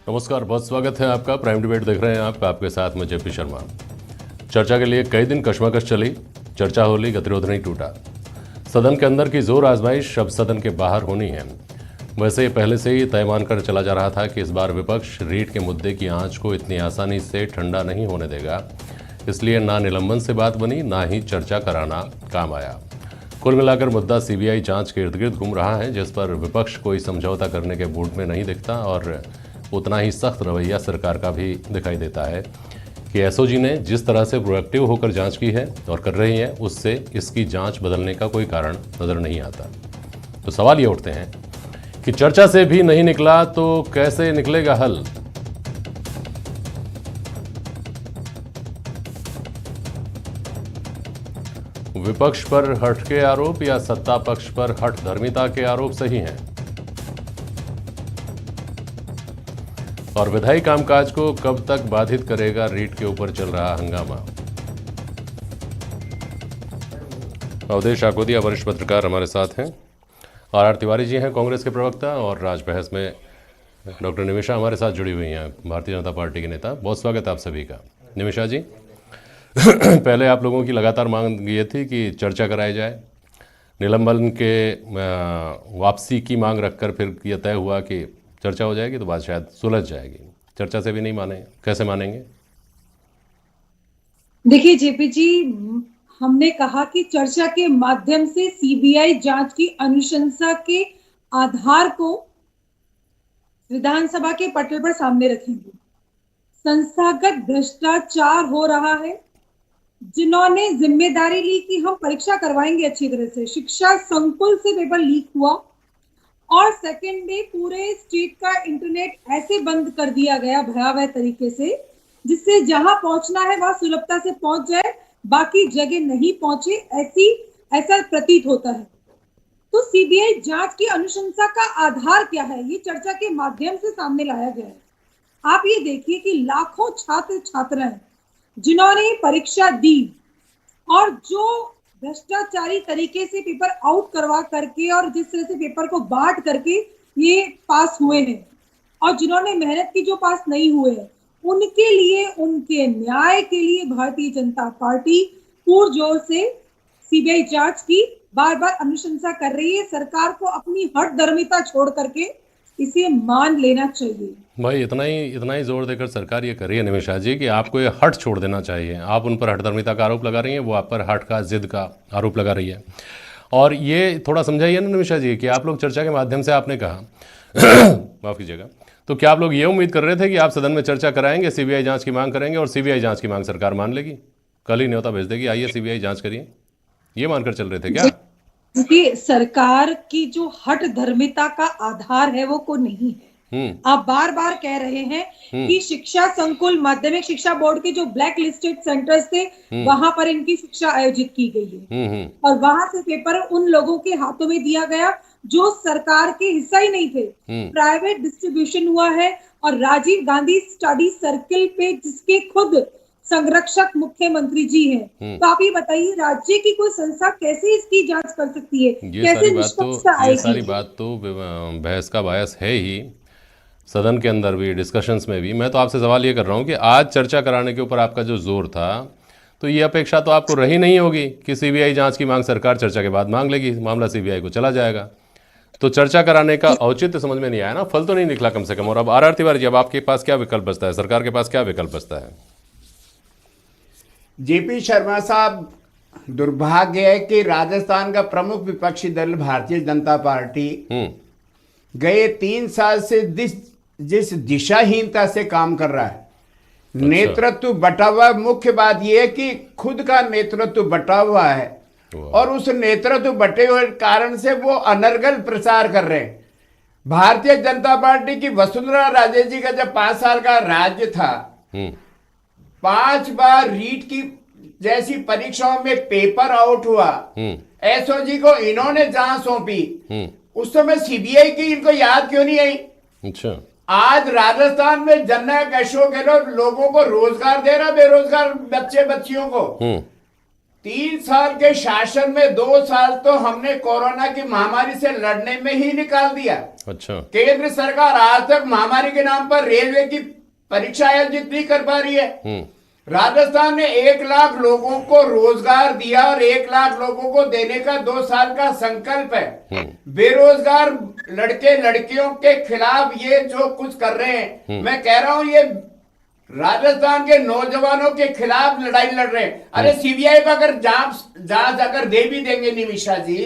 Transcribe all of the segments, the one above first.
नमस्कार, बहुत स्वागत है आपका। प्राइम डिबेट देख रहे हैं आप, आपके साथ में जेपी शर्मा। चर्चा के लिए कई दिन कशमकश चली, चर्चा होली, गतिरोध नहीं टूटा। सदन के अंदर की जोर आजमाइश अब सदन के बाहर होनी है। वैसे पहले से ही तय मानकर चला जा रहा था कि इस बार विपक्ष रीट के मुद्दे की आंच को इतनी आसानी से ठंडा नहीं होने देगा, इसलिए ना निलंबन से बात बनी, ना ही चर्चा कराना काम आया। कुल मिलाकर मुद्दा सीबीआई जांच के इर्द गिर्द घूम रहा है, जिस पर विपक्ष कोई समझौता करने के मूड में नहीं दिखता और उतना ही सख्त रवैया सरकार का भी दिखाई देता है कि एसओजी ने जिस तरह से प्रोएक्टिव होकर जांच की है और कर रही है, उससे इसकी जांच बदलने का कोई कारण नजर नहीं आता। तो सवाल ये उठते हैं कि चर्चा से भी नहीं निकला तो कैसे निकलेगा हल। विपक्ष पर हट के आरोप या सत्ता पक्ष पर हठ धर्मिता के आरोप सही हैं? और विधायी कामकाज को कब तक बाधित करेगा रीट के ऊपर चल रहा हंगामा? अवधेश आकोदिया वरिष्ठ पत्रकार हमारे साथ हैं, आर तिवारी जी हैं कांग्रेस के प्रवक्ता, और राज बहस में डॉक्टर निमिषा हमारे साथ जुड़ी हुई हैं, भारतीय जनता पार्टी के नेता। बहुत स्वागत है आप सभी का। निमिषा जी, पहले आप लोगों की लगातार मांग ये थी कि चर्चा कराई जाए, निलंबन के वापसी की मांग रखकर फिर यह तय हुआ कि चर्चा हो जाएगी तो बात शायद सुलझ जाएगी। चर्चा से भी नहीं माने, कैसे मानेंगे? देखिए जेपी जी, हमने कहा कि चर्चा के माध्यम से सीबीआई जांच की अनुशंसा के आधार को विधानसभा के पटल पर सामने रखेंगे। संस्थागत भ्रष्टाचार हो रहा है। जिन्होंने जिम्मेदारी ली कि हम परीक्षा करवाएंगे अच्छी तरह से, शिक्षा संकुल से पेपर लीक हुआ और सेकेंड डे पूरे स्टेट का इंटरनेट ऐसे बंद कर दिया गया भयावह तरीके से, जिससे जहां पहुंचना है वहां सुलभता से पहुंच जाए, बाकी जगह नहीं पहुंचे, ऐसा प्रतीत होता है। तो सीबीआई जांच की अनुशंसा का आधार क्या है, ये चर्चा के माध्यम से सामने लाया गया है। आप ये देखिए कि लाखों छात्र छात्राएं जिन्होंने परीक्षा दी और जो भ्रष्टाचारी तरीके से पेपर आउट करवा करके और जिस तरह से पेपर को बांट करके ये पास हुए हैं, और जिन्होंने मेहनत की जो पास नहीं हुए हैं, उनके लिए, उनके न्याय के लिए भारतीय जनता पार्टी पुरजोर से सीबीआई जांच की बार बार अनुशंसा कर रही है। सरकार को अपनी हठधर्मिता छोड़ करके इसे मान लेना चाहिए। भाई, इतना ही जोर देकर सरकार ये कर रही है निमिषा जी कि आपको ये हट छोड़ देना चाहिए। आप उन पर हठधर्मिता का आरोप लगा रही हैं, वो आप पर हट का, जिद का आरोप लगा रही है। और ये थोड़ा समझाइए ना निमिषा जी कि आप लोग चर्चा के माध्यम से, आपने कहा माफ कीजिएगा, तो क्या आप लोग ये उम्मीद कर रहे थे कि आप सदन में चर्चा कराएंगे, सीबीआई जांच की मांग करेंगे और सीबीआई जांच की मांग सरकार मान लेगी, कल ही न्योता भेज देगी, आइए सीबीआई जांच करिए, ये मानकर चल रहे थे क्या? देखिए, सरकार की जो हठ धर्मिता का आधार है वो को नहीं है। आप बार बार कह रहे हैं कि शिक्षा संकुल, माध्यमिक शिक्षा बोर्ड के जो ब्लैक लिस्टेड सेंटर्स थे, वहां पर इनकी शिक्षा आयोजित की गई है और वहां से पेपर उन लोगों के हाथों में दिया गया जो सरकार के हिस्सा ही नहीं थे। प्राइवेट डिस्ट्रीब्यूशन हुआ है और राजीव गांधी स्टडी सर्किल पे, जिसके खुद संरक्षक मुख्यमंत्री जी हैं, तो आप ये बताइए राज्य की कोई संस्था कैसे इसकी जांच कर सकती है? कैसे निष्पक्षता आएगी? ये सारी बात तो बहस का बायस है ही, सदन के अंदर भी, डिस्कशंस में भी। मैं तो आपसे सवाल ये कर रहा हूँ कि आज चर्चा कराने के ऊपर आपका जो जोर था, तो ये अपेक्षा तो आपको रही नहीं होगी कि सीबीआई जांच की मांग सरकार चर्चा के बाद मांग लेगी, मामला सीबीआई को चला जाएगा। तो चर्चा कराने का औचित्य समझ में नहीं आया ना, फल तो नहीं निकला कम से कम। और अब आर तिवारी जी, अब आपके पास क्या विकल्प बचता है, सरकार के पास क्या विकल्प बचता है? जेपी शर्मा साहब, दुर्भाग्य है कि राजस्थान का प्रमुख विपक्षी दल भारतीय जनता पार्टी गए 3 साल से जिस दिशाहीनता से काम कर रहा है, अच्छा। नेतृत्व बटा हुआ। मुख्य बात यह है कि खुद का नेतृत्व बटा हुआ है और उस नेतृत्व बटे हुए कारण से वो अनर्गल प्रचार कर रहे हैं। भारतीय जनता पार्टी की वसुंधरा राजे जी का जब 5 साल का राज्य था, 5 बार रीट की जैसी परीक्षाओं में पेपर आउट हुआ, एसओजी को इन्होंने जांच सौंपी, उस समय सीबीआई की इनको याद क्यों नहीं आई? अच्छा, आज राजस्थान में जननायक अशोक गहलोत लोगों को रोजगार दे रहा, बेरोजगार बच्चे बच्चियों को। 3 साल के शासन में 2 साल तो हमने कोरोना की महामारी से लड़ने में ही निकाल दिया। अच्छा। केंद्र सरकार आज तक महामारी के नाम पर रेलवे की परीक्षा आयोजित नहीं कर पा रही है। राजस्थान ने 1 लाख लोगों को रोजगार दिया और 1 लाख लोगों को देने का 2 साल का संकल्प है। बेरोजगार लड़के लड़कियों के खिलाफ ये जो कुछ कर रहे हैं, मैं कह रहा हूं ये राजस्थान के नौजवानों के खिलाफ लड़ाई लड़ रहे हैं। अरे सीबीआई को अगर जांच अगर दे भी देंगे निमिषा जी,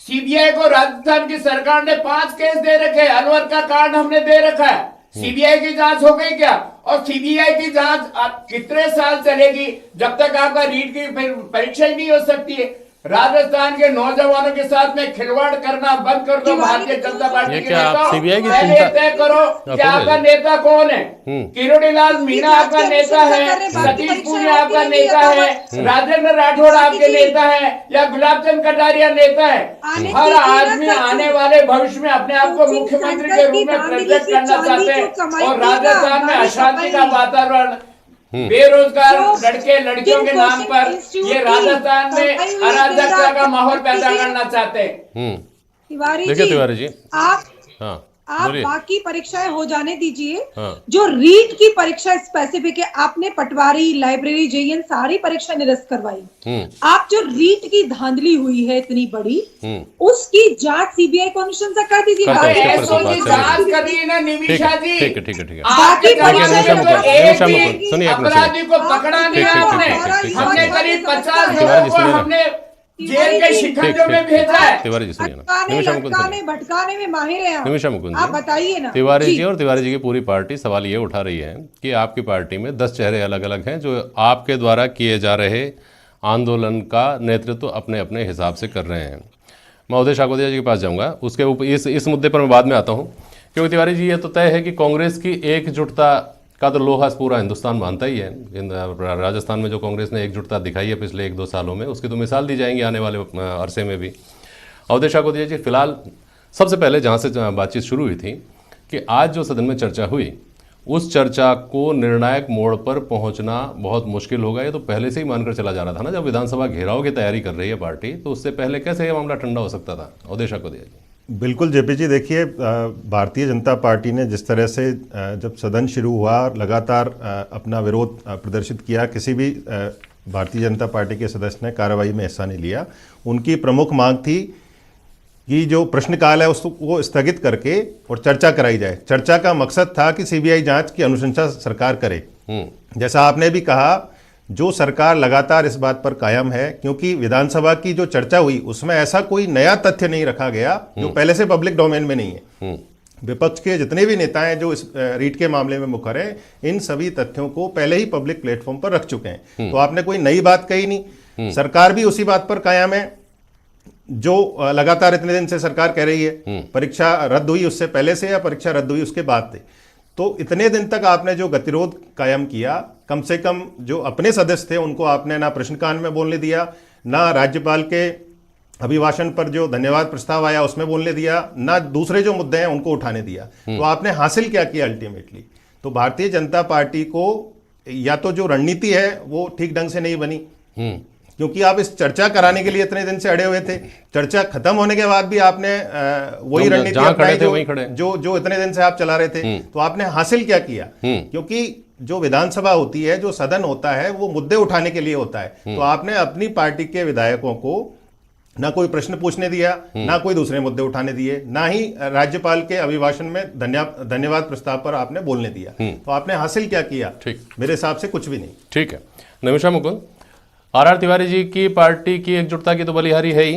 सीबीआई को राजस्थान की सरकार ने 5 केस दे रखे, अलवर का कांड हमने दे रखा है, सीबीआई की जांच हो गई क्या? और सीबीआई की जांच कितने साल चलेगी जब तक आपका रीट की परीक्षा ही नहीं हो सकती है? राजस्थान के नौजवानों के साथ में खिलवाड़ करना बंद कर दो। भारतीय जनता पार्टी के नेताओं, पहले तय करो कि आपका नेता कौन है। किरोड़ीलाल मीणा आपका नेता है, सतीश पूनिया आपका नेता है, राजेंद्र राठौड़ आपके नेता है, या गुलाब चंद कटारिया नेता है? हर आदमी आने वाले भविष्य में अपने आप को मुख्यमंत्री के रूप में प्रेजेंट करना चाहते हैं और राजस्थान में अशांति का वातावरण, बेरोजगार लड़के लड़कियों के नाम पर ये राजस्थान में अराजकता का माहौल पैदा करना चाहते हैं। तिवारी जी आप बाकी परीक्षाएं हो जाने दीजिए। जो रीट की परीक्षा स्पेसिफिक है, आपने पटवारी, लाइब्रेरी, जेईएन सारी परीक्षा निरस्त करवाई। आप जो रीट की धांधली हुई है इतनी बड़ी, उसकी जांच सीबीआई को अनुशंसा कर दीजिए। जांच करिए ना निमिषा जी। ठीक है ठीक है ठीक है। बाकी अपराधी को पकड़ा नहीं आपने। हमने करीब 50 लोगों को हमने जेल के शिकंजों में भेजा है। तिवारी जी सुनिए ना, भटकाने में माहिर है निमिषा मुकुंद आप बताइए ना। तिवारी जी और तिवारी जी की पूरी पार्टी सवाल ये उठा रही है कि आपकी पार्टी में 10 चेहरे अलग अलग हैं जो आपके द्वारा किए जा रहे आंदोलन का नेतृत्व अपने अपने हिसाब से कर रहे हैं। मैं उदय शाकोदिया जी के पास जाऊंगा, उसके ऊपर इस मुद्दे पर मैं बाद में आता हूँ, क्योंकि तिवारी जी ये तो तय है कि कांग्रेस की एकजुटता का तो लोहा पूरा हिंदुस्तान मानता ही है। राजस्थान में जो कांग्रेस ने एकजुटता दिखाई है पिछले 1-2 सालों में, उसकी तो मिसाल दी जाएंगी आने वाले अरसे में भी। अवधेश शाकोदिया जी, फिलहाल सबसे पहले जहाँ से बातचीत शुरू हुई थी कि आज जो सदन में चर्चा हुई, उस चर्चा को निर्णायक मोड़ पर पहुंचना बहुत मुश्किल होगा। ये तो पहले से ही मानकर चला जा रहा था ना, जब विधानसभा घेराव की तैयारी कर रही है पार्टी, तो उससे पहले कैसे ये मामला ठंडा हो सकता था? अवधेश शाकोदिया जी। बिल्कुल जेपी जी, देखिए भारतीय जनता पार्टी ने जिस तरह से जब सदन शुरू हुआ लगातार अपना विरोध प्रदर्शित किया, किसी भी भारतीय जनता पार्टी के सदस्य ने कार्रवाई में हिस्सा नहीं लिया। उनकी प्रमुख मांग थी कि जो प्रश्नकाल है उसको स्थगित करके और चर्चा कराई जाए। चर्चा का मकसद था कि सीबीआई जांच की अनुशंसा सरकार करे। जैसा आपने भी कहा, जो सरकार लगातार इस बात पर कायम है, क्योंकि विधानसभा की जो चर्चा हुई उसमें ऐसा कोई नया तथ्य नहीं रखा गया जो पहले से पब्लिक डोमेन में नहीं है। विपक्ष के जितने भी नेता हैं जो इस रीट के मामले में मुखर हैं, इन सभी तथ्यों को पहले ही पब्लिक प्लेटफॉर्म पर रख चुके हैं। तो आपने कोई नई बात कही नहीं, सरकार भी उसी बात पर कायम है जो लगातार इतने दिन से सरकार कह रही है। परीक्षा रद्द हुई उससे पहले से या परीक्षा रद्द हुई उसके बाद से, तो इतने दिन तक आपने जो गतिरोध कायम किया, कम से कम जो अपने सदस्य थे उनको आपने ना प्रश्नकाल में बोलने दिया, ना राज्यपाल के अभिभाषण पर जो धन्यवाद प्रस्ताव आया उसमें बोलने दिया, ना दूसरे जो मुद्दे हैं उनको उठाने दिया। तो आपने हासिल क्या किया अल्टीमेटली? तो भारतीय जनता पार्टी को या तो जो रणनीति है वो ठीक ढंग से नहीं बनी, क्योंकि आप इस चर्चा कराने के लिए इतने दिन से अड़े हुए थे। चर्चा खत्म होने के बाद भी आपने वही रणनीति अपनाई जो इतने दिन से आप चला रहे थे। तो आपने हासिल क्या किया? क्योंकि जो विधानसभा होती है, जो सदन होता है, वो मुद्दे उठाने के लिए होता है। तो आपने अपनी पार्टी के विधायकों को ना कोई प्रश्न पूछने दिया, ना कोई दूसरे मुद्दे उठाने दिए, ना ही राज्यपाल के अभिभाषण में धन्यवाद प्रस्ताव पर आपने बोलने दिया। तो आपने हासिल क्या किया? मेरे हिसाब से कुछ भी नहीं। ठीक है। निमिषा मुकुंद, आर तिवारी जी की पार्टी की एकजुटता की तो बलिहारी है ही,